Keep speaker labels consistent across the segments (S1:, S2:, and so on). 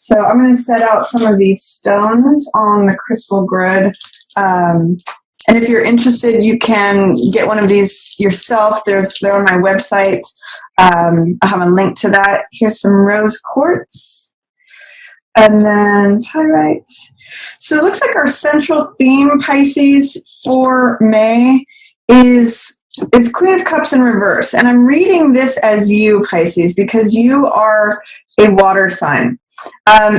S1: So I'm going to set out some of these stones on the crystal grid. And if you're interested, you can get one of these yourself. They're on my website. I have a link to that. Here's some rose quartz. And then pyrite. So it looks like our central theme, Pisces, for May is Queen of Cups in reverse. And I'm reading this as you, Pisces, because you are a water sign.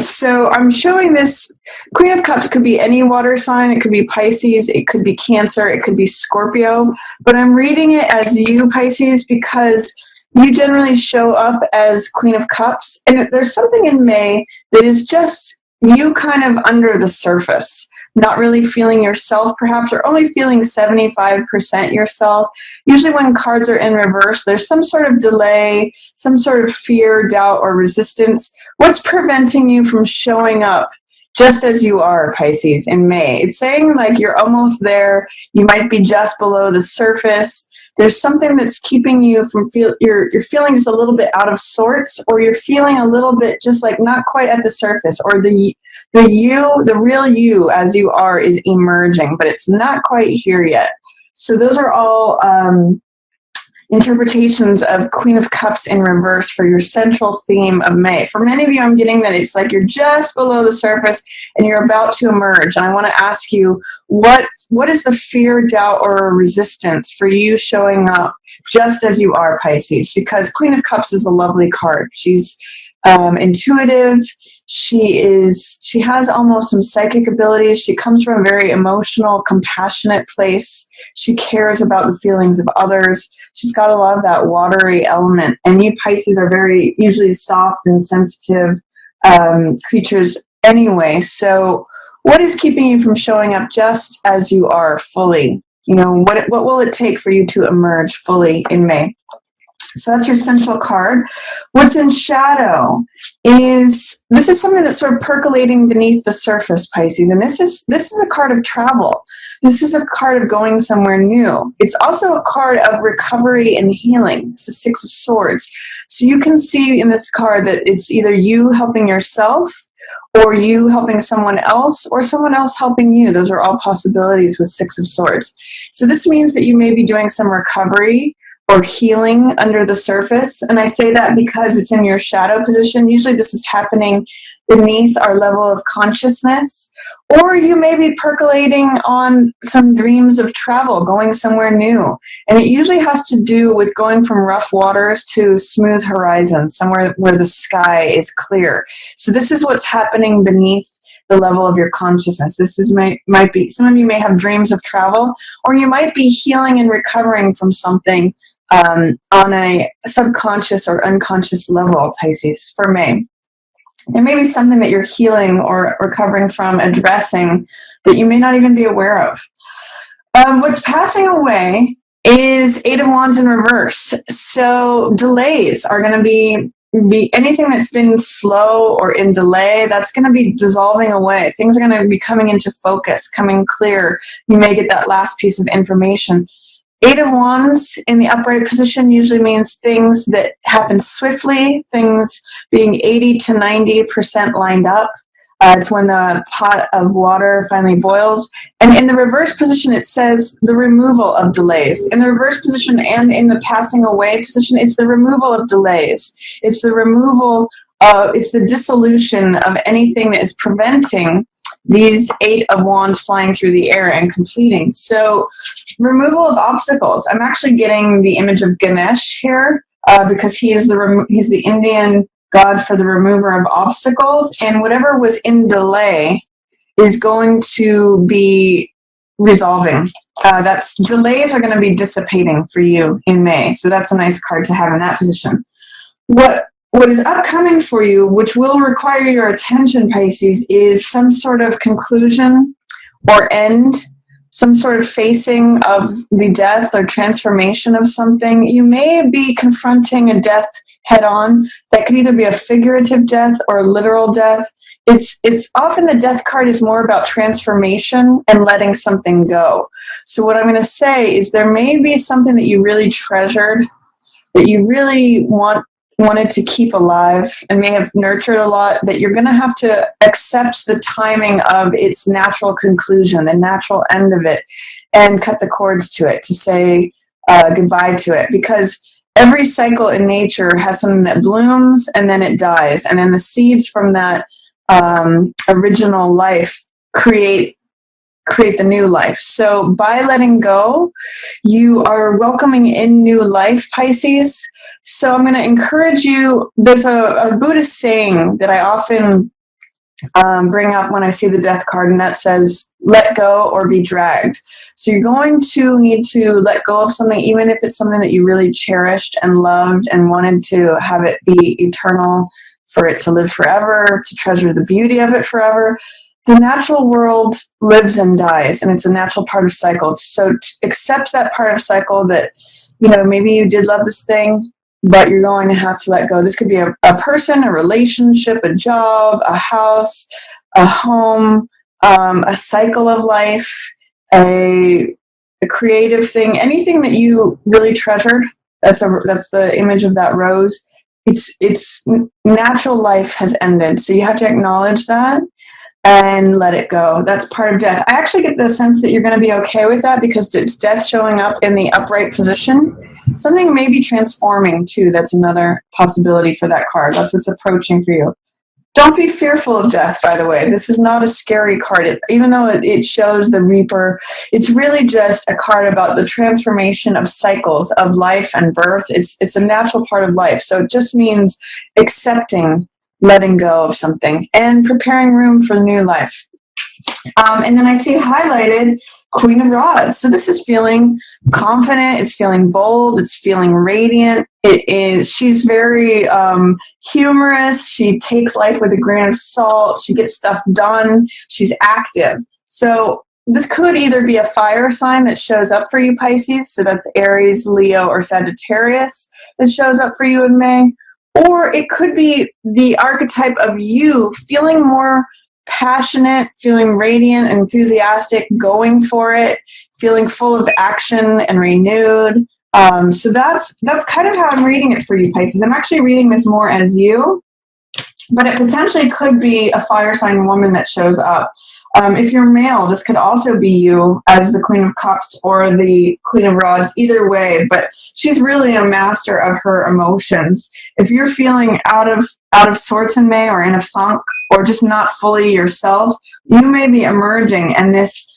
S1: So I'm showing this. Queen of Cups could be any water sign. It could be Pisces. It could be Cancer. It could be Scorpio. But I'm reading it as you, Pisces, because you generally show up as Queen of Cups. And there's something in May that is just you kind of under the surface, not really feeling yourself perhaps, or only feeling 75% yourself. Usually when cards are in reverse, there's some sort of delay, some sort of fear, doubt, or resistance. What's preventing you from showing up just as you are, Pisces, in May? It's saying like you're almost there. You might be just below the surface. There's something that's keeping you from you're feeling just a little bit out of sorts, or you're feeling a little bit just like not quite at the surface, or the real you as you are is emerging, but it's not quite here yet. So those are all interpretations of Queen of Cups in reverse for your central theme of May. For many of you, I'm getting that it's like you're just below the surface and you're about to emerge. And I want to ask you, what is the fear, doubt, or resistance for you showing up just as you are, Pisces? Because Queen of Cups is a lovely card. She's intuitive. She has almost some psychic abilities. She comes from a very emotional, compassionate place. She cares about the feelings of others. She's got a lot of that watery element. And you Pisces are very usually soft and sensitive creatures anyway. So what is keeping you from showing up just as you are fully? You know, what will it take for you to emerge fully in May? So that's your central card. What's in shadow is something that's sort of percolating beneath the surface, Pisces. And this is a card of travel. This is a card of going somewhere new. It's also a card of recovery and healing. It's the Six of Swords. So you can see in this card that it's either you helping yourself, or you helping someone else, or someone else helping you. Those are all possibilities with Six of Swords. So this means that you may be doing some recovery or healing under the surface. And I say that because it's in your shadow position. Usually this is happening beneath our level of consciousness. Or you may be percolating on some dreams of travel, going somewhere new. And it usually has to do with going from rough waters to smooth horizons, somewhere where the sky is clear. So this is what's happening beneath the level of your consciousness. Might be, some of you may have dreams of travel, or you might be healing and recovering from something on a subconscious or unconscious level, Pisces, for May. There may be something that you're healing or recovering from, addressing, that you may not even be aware of. What's passing away is Eight of Wands in reverse. So delays are going to be anything that's been slow or in delay, that's going to be dissolving away. Things are going to be coming into focus, coming clear. You may get that last piece of information. Eight of Wands in the upright position usually means things that happen swiftly, things being 80 to 90% lined up. It's when the pot of water finally boils. And in the reverse position, it says the removal of delays. In the reverse position and in the passing away position, it's the removal of delays. It's the removal of, it's the dissolution of anything that is preventing these Eight of Wands flying through the air and completing. So removal of obstacles. I'm actually getting the image of Ganesh here because he's the Indian god for the remover of obstacles, and whatever was in delay is going to be resolving. Delays are going to be dissipating for you in May. So that's a nice card to have in that position. What is upcoming for you, which will require your attention, Pisces, is some sort of conclusion or end, some sort of facing of the death or transformation of something. You may be confronting a death head on. That could either be a figurative death or a literal death. It's often the death card is more about transformation and letting something go. So what I'm going to say is there may be something that you really treasured, that you really want wanted to keep alive and may have nurtured a lot, that you're going to have to accept the timing of its natural conclusion, the natural end of it, and cut the cords to it, to say goodbye to it. Because every cycle in nature has something that blooms and then it dies. And then the seeds from that original life create the new life. So by letting go, you are welcoming in new life, Pisces. So I'm going to encourage you. There's a Buddhist saying that I often bring up when I see the death card, and that says, let go or be dragged. So you're going to need to let go of something, even if it's something that you really cherished and loved and wanted to have it be eternal, for it to live forever, to treasure the beauty of it forever. The natural world lives and dies, and it's a natural part of cycle. So accept that part of cycle, that, maybe you did love this thing, but you're going to have to let go. This could be a person, a relationship, a job, a house, a home, a cycle of life, a creative thing, anything that you really treasured. That's the image of that rose. Its natural life has ended. So you have to acknowledge that and let it go. That's part of death. I actually get the sense that you're going to be okay with that, because it's death showing up in the upright position. Something may be transforming too. That's another possibility for that card. That's what's approaching for you. Don't be fearful of death, by the way. This is not a scary card. Even though it shows the Reaper, it's really just a card about the transformation of cycles of life and birth. It's a natural part of life. So it just means accepting, letting go of something, and preparing room for the new life. And then I see highlighted Queen of Rods. So this is feeling confident. It's feeling bold. It's feeling radiant. She's very humorous. She takes life with a grain of salt. She gets stuff done. She's active. So this could either be a fire sign that shows up for you, Pisces. So that's Aries, Leo, or Sagittarius that shows up for you in May. Or it could be the archetype of you feeling more passionate, feeling radiant, enthusiastic, going for it, feeling full of action and renewed. So that's kind of how I'm reading it for you, Pisces. I'm actually reading this more as you, but it potentially could be a fire sign woman that shows up. If you're male, this could also be you as the Queen of Cups or the Queen of Rods, either way, but she's really a master of her emotions. If you're feeling out of sorts in May, or in a funk, or just not fully yourself, you may be emerging, and this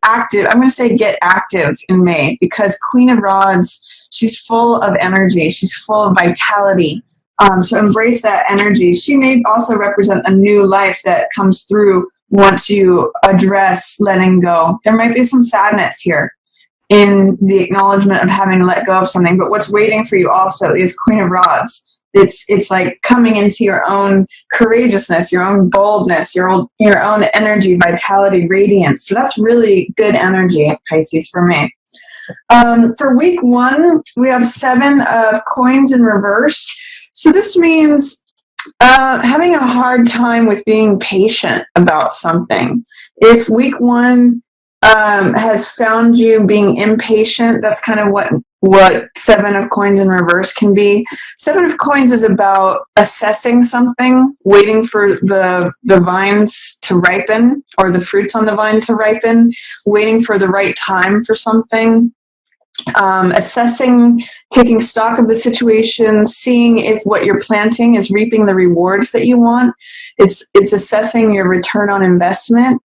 S1: active, I'm going to say get active in May, because Queen of Rods, she's full of energy. She's full of vitality. So embrace that energy. She may also represent a new life that comes through once you address letting go. There might be some sadness here in the acknowledgement of having to let go of something, but what's waiting for you also is Queen of Rods. It's like coming into your own courageousness, your own boldness, your own energy, vitality, radiance. So that's really good energy, Pisces, for me. For week 1, we have 7 of coins in reverse. So this means having a hard time with being patient about something. If week 1 has found you being impatient, that's kind of what 7 of coins in reverse can be. 7 of coins is about assessing something, waiting for the vines to ripen, or the fruits on the vine to ripen, waiting for the right time for something. Assessing, taking stock of the situation, seeing if what you're planting is reaping the rewards that you want. It's assessing your return on investment.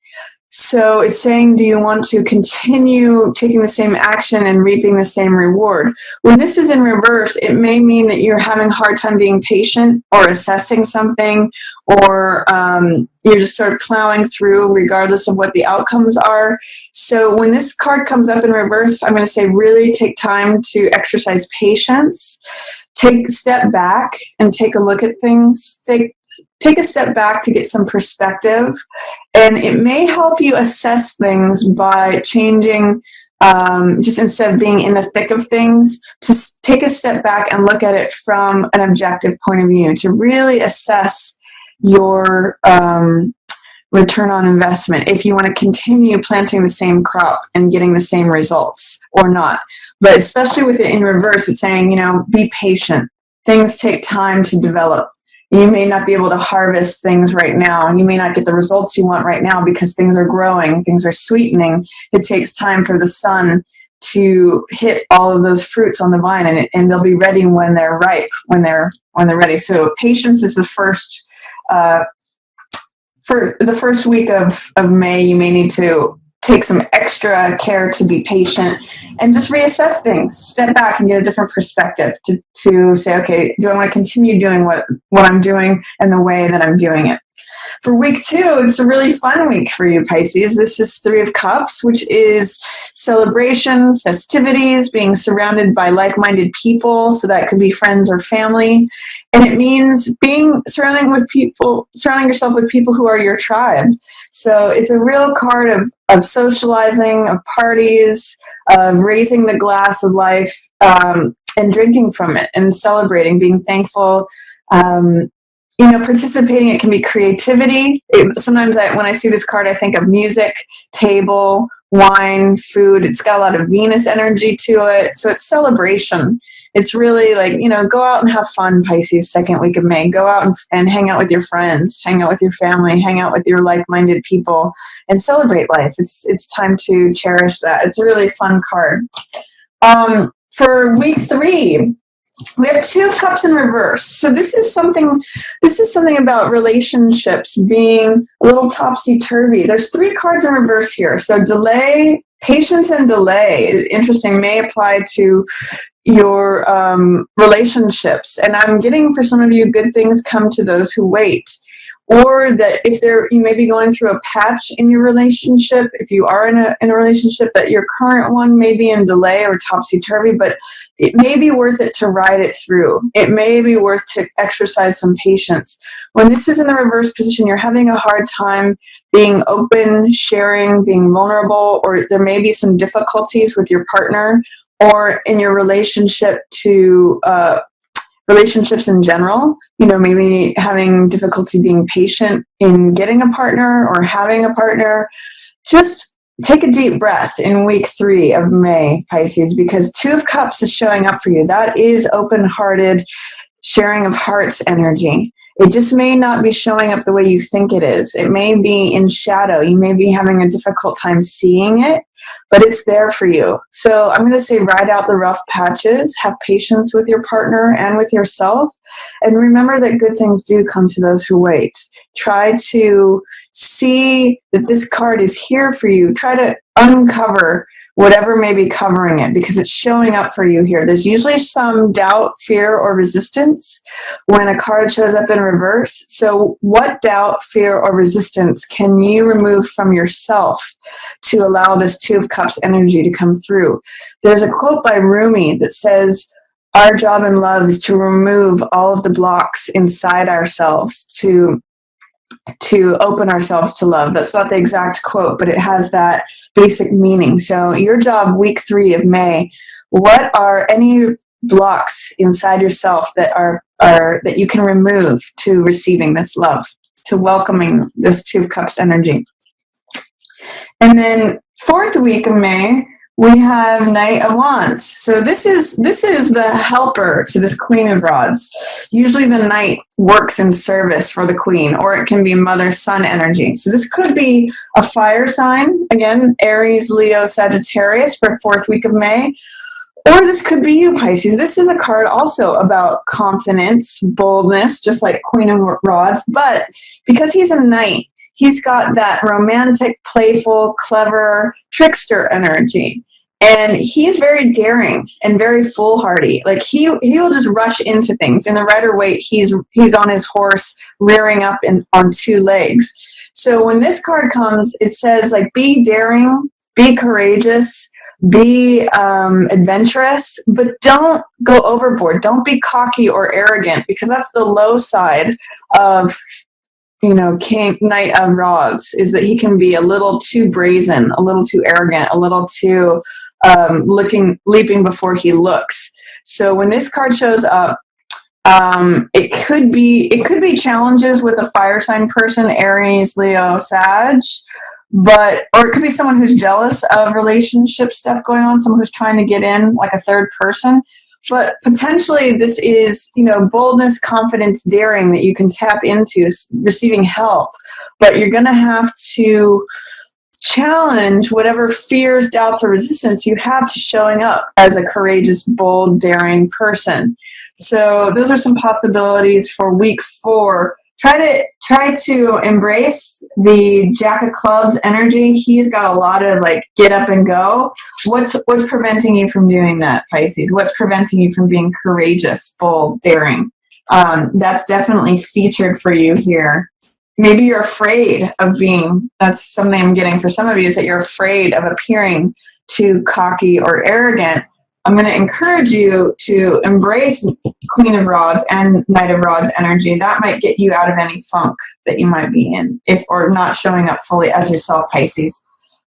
S1: So it's saying, do you want to continue taking the same action and reaping the same reward? When this is in reverse, it may mean that you're having a hard time being patient or assessing something, or you're just sort of plowing through regardless of what the outcomes are. So when this card comes up in reverse, I'm going to say really take time to exercise patience. Take a step back and take a look at things. Take a step back to get some perspective, and it may help you assess things by changing, just instead of being in the thick of things, to take a step back and look at it from an objective point of view, to really assess your return on investment, if you want to continue planting the same crop and getting the same results or not. But especially with it in reverse, it's saying, be patient. things take time to develop. You may not be able to harvest things right now. You may not get the results you want right now because things are growing, things are sweetening. It takes time for the sun to hit all of those fruits on the vine, and they'll be ready when they're ripe, when they're ready. So patience is the first. For the first week of May, you may need to take some extra care to be patient and just reassess things, step back and get a different perspective to say, okay, do I want to continue doing what I'm doing and the way that I'm doing it? For week 2, it's a really fun week for you, Pisces. This is 3 of Cups, which is celebration, festivities, being surrounded by like-minded people. So that could be friends or family. And it means surrounding yourself with people who are your tribe. So it's a real card of socializing, of parties, of raising the glass of life, and drinking from it and celebrating, being thankful. Participating, it can be creativity. Sometimes when I see this card, I think of music, table, wine, food. It's got a lot of Venus energy to it. So it's celebration. It's really like, go out and have fun, Pisces, second week of May. Go out and hang out with your friends, hang out with your family, hang out with your like-minded people, and celebrate life. It's time to cherish that. It's a really fun card. For week 3, we have 2 of Cups in reverse. So this is something about relationships being a little topsy-turvy. There's 3 cards in reverse here. So delay, patience and delay, interesting, may apply to your relationships. And I'm getting, for some of you, good things come to those who wait. Or that if you may be going through a patch in your relationship, if you are in a relationship, that your current one may be in delay or topsy-turvy, but it may be worth it to ride it through. It may be worth to exercise some patience. When this is in the reverse position, you're having a hard time being open, sharing, being vulnerable, or there may be some difficulties with your partner or in your relationship to relationships in general, maybe having difficulty being patient in getting a partner or having a partner. Just take a deep breath in week 3 of May, Pisces, because 2 of Cups is showing up for you. That is open-hearted sharing of hearts energy. It just may not be showing up the way you think it is. It may be in shadow. You may be having a difficult time seeing it, but it's there for you. So I'm going to say ride out the rough patches, have patience with your partner and with yourself, and remember that good things do come to those who wait. Try to see that this card is here for you. Try to uncover whatever may be covering it, because it's showing up for you here. There's usually some doubt, fear, or resistance when a card shows up in reverse. So what doubt, fear, or resistance can you remove from yourself to allow this 2 of Cups energy to come through? There's a quote by Rumi that says, our job in love is to remove all of the blocks inside ourselves, to open ourselves to love. That's not the exact quote, but it has that basic meaning. So your job, week 3 of May, what are any blocks inside yourself that are that you can remove to receiving this love, to welcoming this 2 of Cups energy? And then 4th week of May, we have Knight of Wands. So this is the helper to this Queen of Rods. Usually the Knight works in service for the Queen, or it can be mother-son energy. So this could be a fire sign, again, Aries, Leo, Sagittarius for 4th week of May. Or this could be you, Pisces. This is a card also about confidence, boldness, just like Queen of Rods. But because he's a Knight, he's got that romantic, playful, clever, trickster energy. And he's very daring and very foolhardy. Like he'll just rush into things. In the Rider-Waite, he's on his horse, rearing up on 2 legs. So when this card comes, it says, like, be daring, be courageous, be adventurous, but don't go overboard. Don't be cocky or arrogant, because that's the low side of Knight of Rods, is that he can be a little too brazen, a little too arrogant, a little too leaping before he looks. So when this card shows up, it could be challenges with a fire sign person, Aries, Leo, Sag, or it could be someone who's jealous of relationship stuff going on, someone who's trying to get in, like a third person. But potentially this is, boldness, confidence, daring that you can tap into, receiving help. But you're going to have to challenge whatever fears, doubts, or resistance you have to showing up as a courageous, bold, daring person. So those are some possibilities for week 4. Try to embrace the Jack of Clubs energy. He's got a lot of get up and go. What's preventing you from doing that, Pisces? What's preventing you from being courageous, bold, daring? That's definitely featured for you here. Maybe you're afraid of being, that's something I'm getting for some of you, is that you're afraid of appearing too cocky or arrogant. I'm going to encourage you to embrace Queen of Rods and Knight of Rods energy. That might get you out of any funk that you might be in, or not showing up fully as yourself, Pisces.